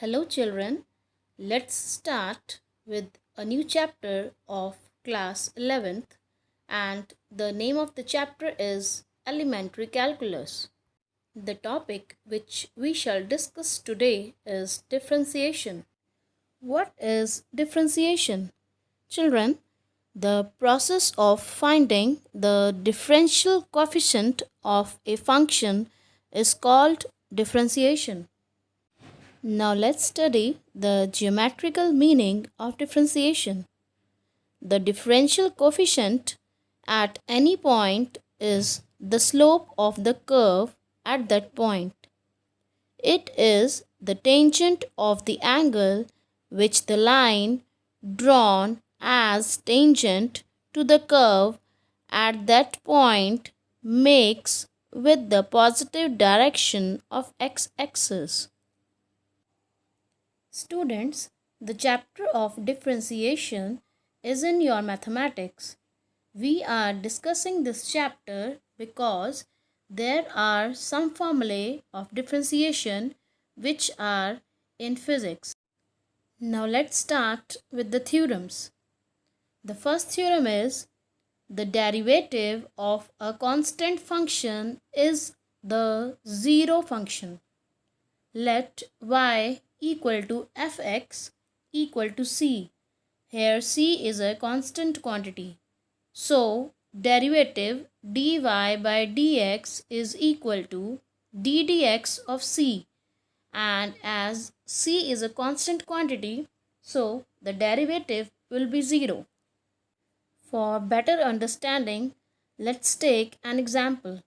Hello, children. Let's start with a new chapter of class 11th, and the name of the chapter is Elementary Calculus. The topic which we shall discuss today is differentiation. What is differentiation? Children, the process of finding the differential coefficient of a function is called differentiation. Now let's study the geometrical meaning of differentiation. The differential coefficient at any point is the slope of the curve at that point. It is the tangent of the angle which the line drawn as tangent to the curve at that point makes with the positive direction of x-axis. Students, the chapter of differentiation is in your mathematics. We are discussing this chapter because there are some formulae of differentiation which are in physics. Now let's start with the theorems. The first theorem is the derivative of a constant function is the zero function. Let y equal to fx equal to c. Here c is a constant quantity. So derivative dy by dx is equal to d dx of c, and as c is a constant quantity, so the derivative will be 0. For better understanding, let's take an example.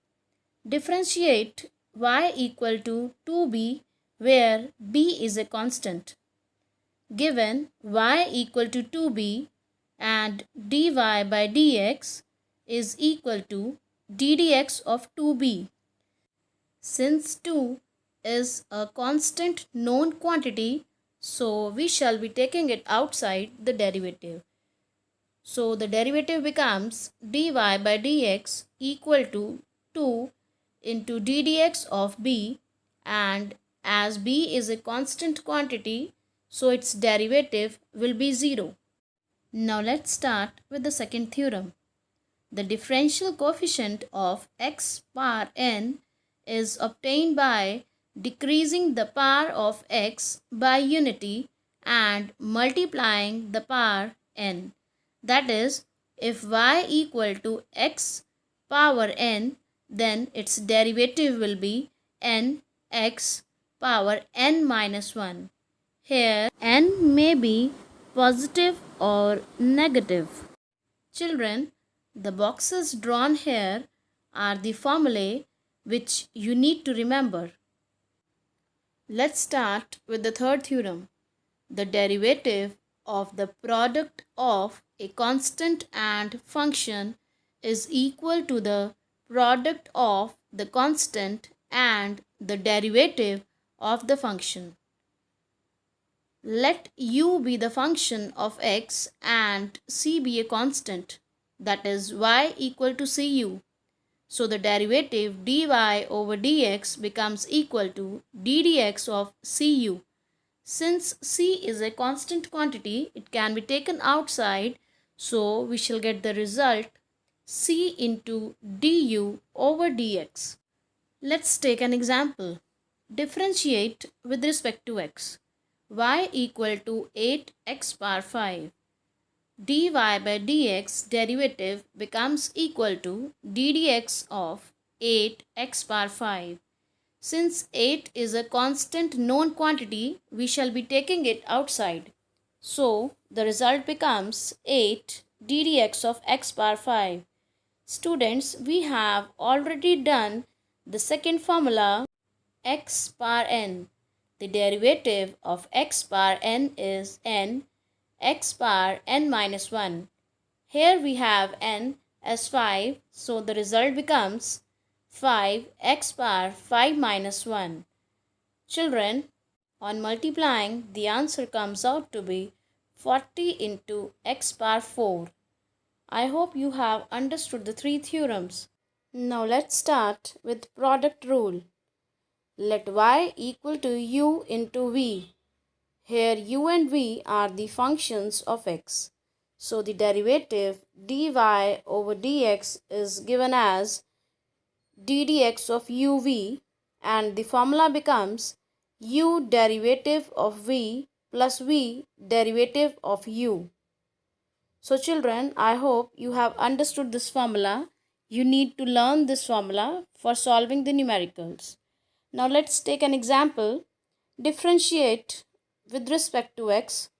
Differentiate y equal to 2b where b is a constant. Given y equal to 2b and dy by dx is equal to d dx of 2b. Since 2 is a constant known quantity, so we shall be taking it outside the derivative. So the derivative becomes dy by dx equal to 2 into d dx of b, and as b is a constant quantity, so its derivative will be 0. Now let's start with the second theorem. The differential coefficient of x power n is obtained by decreasing the power of x by unity and multiplying the power n. That is, if y equal to x power n, then its derivative will be n x power n minus 1. Here n may be positive or negative. Children, the boxes drawn here are the formulae which you need to remember. Let's start with the third theorem. The derivative of the product of a constant and function is equal to the product of the constant and the derivative of the function. Let u be the function of x and c be a constant, that is y equal to cu. So the derivative dy over dx becomes equal to d dx of cu. Since c is a constant quantity, it can be taken outside, so we shall get the result c into du over dx. Let's take an example. Differentiate with respect to x. Y equal to 8x power 5. dy by dx derivative becomes equal to d dx of 8x power 5. Since 8 is a constant known quantity, we shall be taking it outside. So, the result becomes 8 d dx of x power 5. Students, we have already done the second formula, x power n. The derivative of x power n is n x power n minus 1. Here we have n as 5, so the result becomes 5x power 5 minus 1. Children, on multiplying, the answer comes out to be 40 into x power 4. I hope you have understood the three theorems. Now let's start with product rule. Let y equal to u into v. Here u and v are the functions of x. So the derivative dy over dx is given as d dx of uv, and the formula becomes u derivative of v plus v derivative of u. So children, I hope you have understood this formula. You need to learn this formula for solving the numericals. Now let's take an example. Differentiate with respect to x,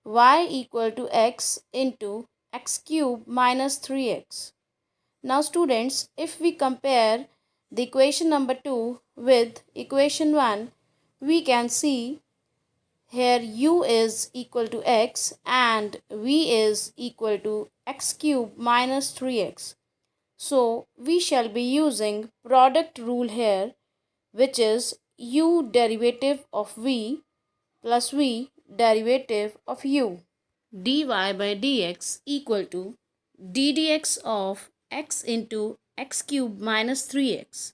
y equal to x into x cube minus 3x. Now students, if we compare the equation number 2 with equation 1, we can see here u is equal to x and v is equal to x cube minus 3x. So we shall be using product rule here, which is u derivative of v plus v derivative of u. Dy by dx equal to d dx of x into x cube minus 3x.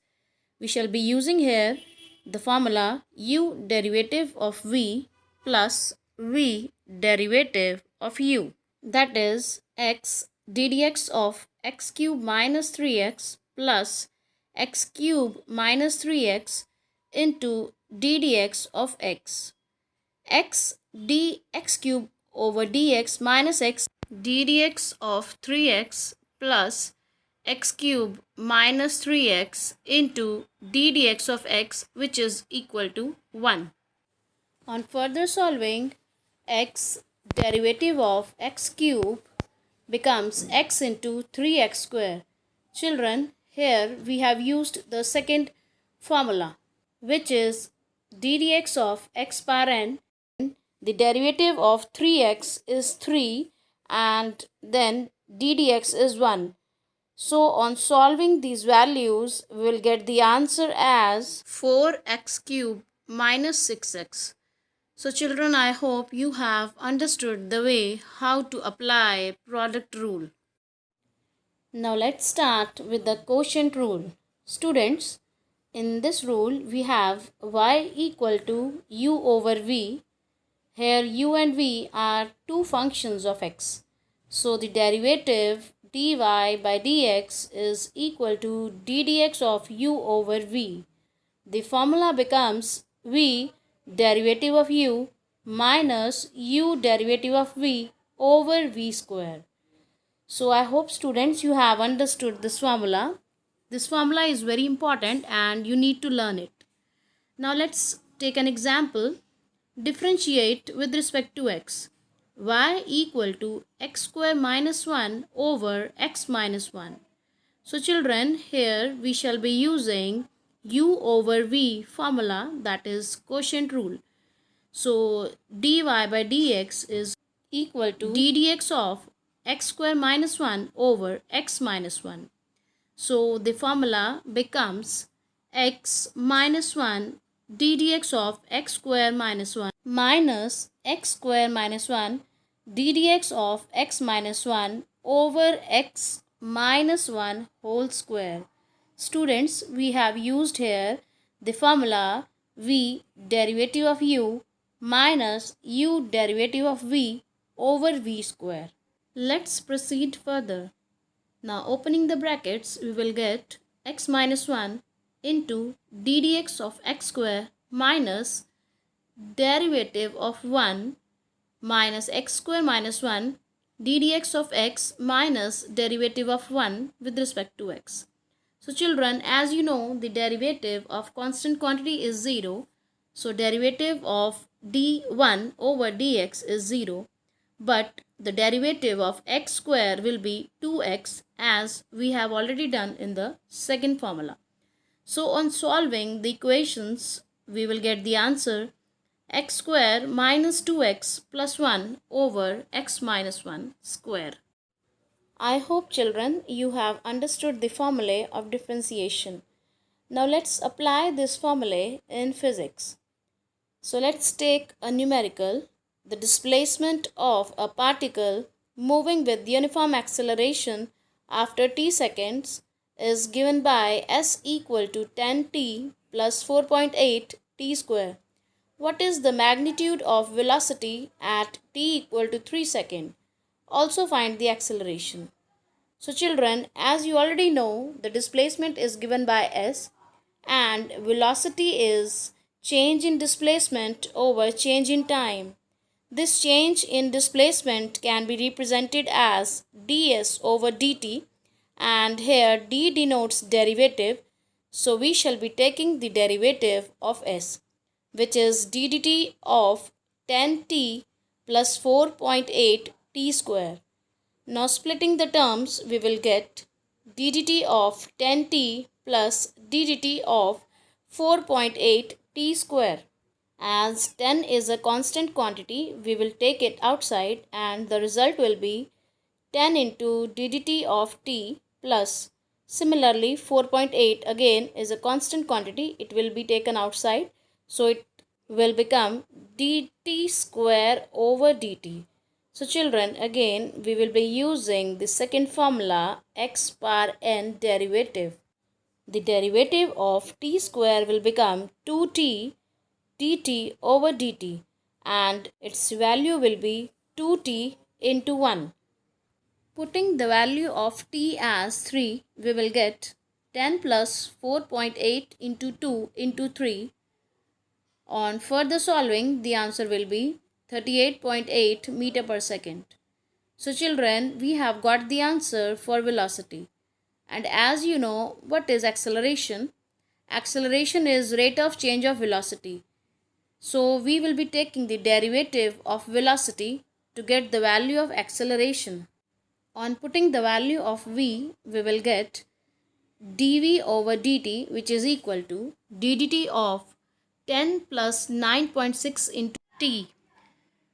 We shall be using here the formula u derivative of v plus v derivative of u. That is x d dx of x cube minus 3x plus x cube minus 3x into d dx of x. X dx cube over dx minus x d dx of 3x plus x cube minus 3x into d dx of x, which is equal to 1. On further solving, x derivative of x cube becomes x into 3x square. Children, here we have used the second formula, which is d dx of x power n. The derivative of 3x is 3 and then d dx is 1. So on solving these values, we will get the answer as 4x cube minus 6x. So children, I hope you have understood the way how to apply product rule. Now let's start with the quotient rule. Students, in this rule we have y equal to u over v. Here u and v are two functions of x. So the derivative dy by dx is equal to d dx of u over v. The formula becomes v derivative of u minus u derivative of v over v square. So I hope students you have understood this formula. This formula is very important and you need to learn it. Now let's take an example. Differentiate with respect to x. Y equal to x square minus 1 over x minus 1. So children, here we shall be using u over v formula, that is quotient rule. So dy by dx is equal to d dx of x square minus 1 over x minus 1. So the formula becomes x minus 1 d dx of x square minus 1 minus x square minus 1 d dx of x minus 1 over x minus 1 whole square. Students, we have used here the formula v derivative of u minus u derivative of v over v square. Let's proceed further. Now opening the brackets, we will get x minus 1 into d dx of x square minus derivative of 1 minus x square minus 1 d dx of x minus derivative of 1 with respect to x. So children, as you know, the derivative of constant quantity is 0. So derivative of d1 over dx is 0. But the derivative of x square will be 2x, as we have already done in the second formula. So on solving the equations, we will get the answer x square minus 2x plus 1 over x minus 1 square. I hope children you have understood the formulae of differentiation. Now let's apply this formulae in physics. So let's take a numerical. The displacement of a particle moving with uniform acceleration after t seconds is given by s equal to 10t plus 4.8 t square. What is the magnitude of velocity at t equal to 3 seconds? Also find the acceleration. So children, as you already know, the displacement is given by s and velocity is change in displacement over change in time. This change in displacement can be represented as ds over dt, and here d denotes derivative, so we shall be taking the derivative of s, which is d dt of 10t plus 4.8 t square. Now splitting the terms, we will get d dt of 10t plus d dt of 4.8 t square. As 10 is a constant quantity, we will take it outside and the result will be 10 into d dt of t plus, similarly 4.8 again is a constant quantity, it will be taken outside, so it will become dt square over dt. So children, again we will be using the second formula, x power n derivative. The derivative of t square will become 2t dt over dt, and its value will be 2t into 1. Putting the value of t as 3, we will get 10 plus 4.8 into 2 into 3. On further solving, the answer will be 38.8 meter per second. So children, we have got the answer for velocity. And as you know, what is acceleration? Acceleration is rate of change of velocity. So we will be taking the derivative of velocity to get the value of acceleration. On putting the value of v, we will get dv over dt, which is equal to ddt of 10 plus 9.6 into t.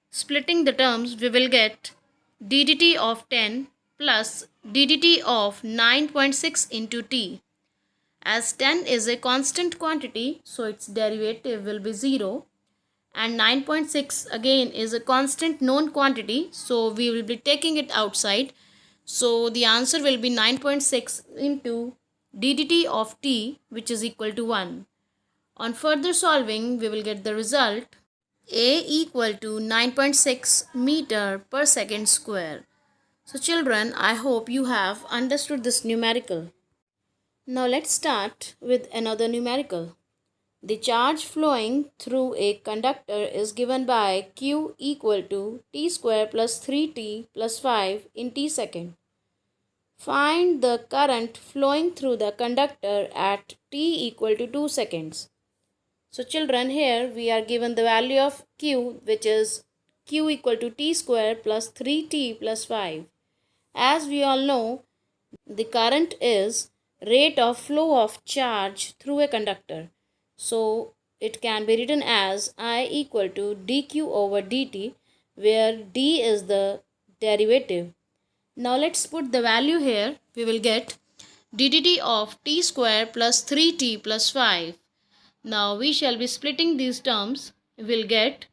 Splitting the terms, we will get ddt of 10 plus ddt of 9.6 into t. As 10 is a constant quantity, so its derivative will be 0. And 9.6 again is a constant known quantity, so we will be taking it outside. So the answer will be 9.6 into ddt of t, which is equal to 1. On further solving, we will get the result a equal to 9.6 meter per second square. So children, I hope you have understood this numerical. Now let's start with another numerical. The charge flowing through a conductor is given by q equal to t square plus 3t plus 5 in t second. Find the current flowing through the conductor at t equal to 2 seconds. So children, here we are given the value of q, which is q equal to t square plus 3t plus 5. As we all know, the current is rate of flow of charge through a conductor. So it can be written as I equal to dq over dt, where d is the derivative. Now let's put the value here. We will get ddt of t square plus 3t plus 5. Now we shall be splitting these terms. We will get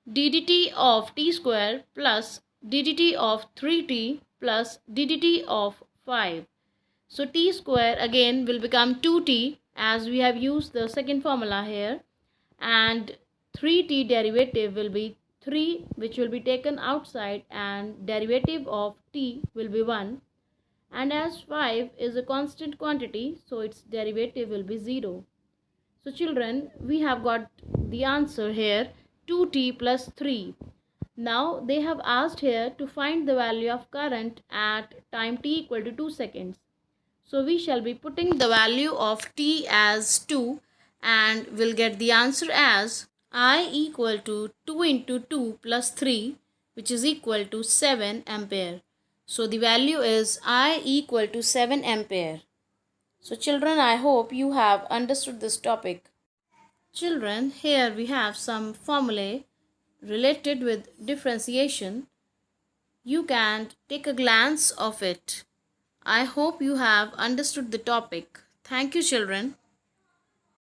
ddt of t square plus ddt of 3t plus ddt of 5. So t square again will become 2t, as we have used the second formula here, and 3t derivative will be 3, which will be taken outside, and derivative of t will be 1. And as 5 is a constant quantity, so its derivative will be 0. So children, we have got the answer here, 2t plus 3. Now they have asked here to find the value of current at time t equal to 2 seconds. So we shall be putting the value of t as 2 and will get the answer as I equal to 2 into 2 plus 3, which is equal to 7 ampere. So the value is I equal to 7 ampere. So children, I hope you have understood this topic. Children, here we have some formulae related with differentiation. You can take a glance of it. I hope you have understood the topic. Thank you, children.